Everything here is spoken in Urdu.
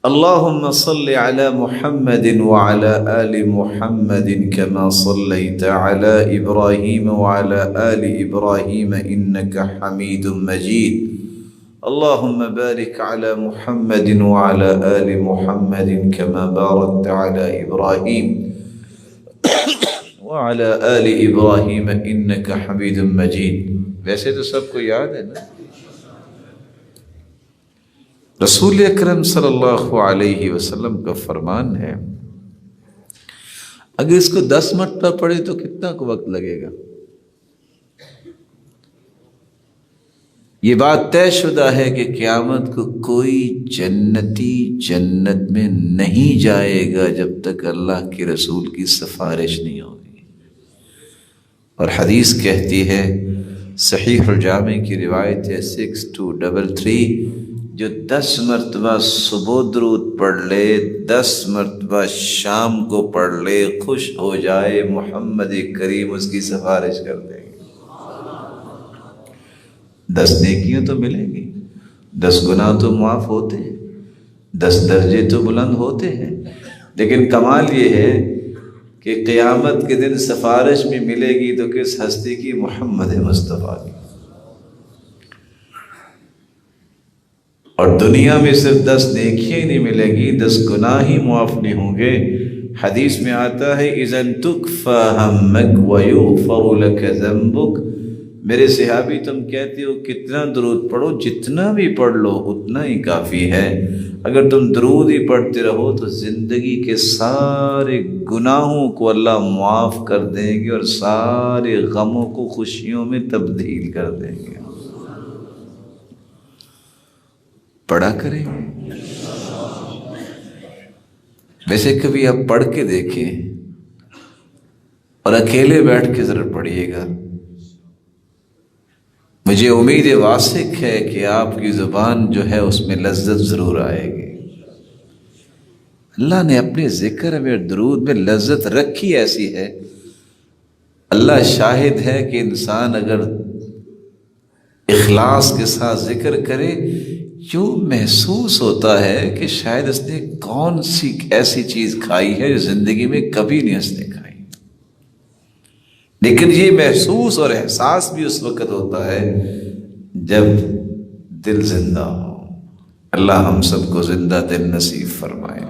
اللهم صل على محمد وعلى آل محمد كما صليت على إبراهيم وعلى آل إبراهيم إنك حميد مجيد. اللهم بارك على محمد وعلى آل محمد كما باركت على إبراهيم وعلى آل إبراهيم إنك حميد مجيد. ویسے تو سب کو یاد ہے نا، رسول اکرم صلی اللہ علیہ وسلم کا فرمان ہے اگر اس کو 10 مرتبہ پڑھے تو کتنا کو وقت لگے گا؟ یہ بات طے شدہ ہے کہ قیامت کو کوئی جنتی جنت میں نہیں جائے گا جب تک اللہ کے رسول کی سفارش نہیں ہوگی. اور حدیث کہتی ہے، صحیح الجامع کی روایت ہے 6233، جو 10 مرتبہ صبح درود پڑھ لے، 10 مرتبہ شام کو پڑھ لے، خوش ہو جائے، محمد کریم اس کی سفارش کر دیں گے. 10 نیکیاں تو ملیں گی، 10 گناہ تو معاف ہوتے ہیں، 10 درجے تو بلند ہوتے ہیں، لیکن کمال یہ ہے کہ قیامت کے دن سفارش میں ملے گی تو کس ہستی کی؟ محمد مصطفیٰ کی. اور دنیا میں صرف 10 نیکیاں ہی نہیں ملیں گی، 10 گناہ ہی معاف نہیں ہوں گے. حدیث میں آتا ہے اذن تکفى ہمک ویغفر لک ذنبک. میرے صحابی تم کہتے ہو کتنا درود پڑھو، جتنا بھی پڑھ لو اتنا ہی کافی ہے. اگر تم درود ہی پڑھتے رہو تو زندگی کے سارے گناہوں کو اللہ معاف کر دیں گے اور سارے غموں کو خوشیوں میں تبدیل کر دیں گے. پڑھا کریں. ویسے کبھی آپ پڑھ کے دیکھیں اور اکیلے بیٹھ کے ضرور پڑھیے گا. مجھے امید واثق ہے کہ آپ کی زبان جو ہے اس میں لذت ضرور آئے گی. اللہ نے اپنے ذکر میں اور درود میں لذت رکھی ایسی ہے. اللہ شاہد ہے کہ انسان اگر اخلاص کے ساتھ ذکر کرے، یوں محسوس ہوتا ہے کہ شاید اس نے کون سی ایسی چیز کھائی ہے جو زندگی میں کبھی نہیں اس نے کھائی. لیکن یہ محسوس اور احساس بھی اس وقت ہوتا ہے جب دل زندہ ہو. اللہ ہم سب کو زندہ دل نصیب فرمائے.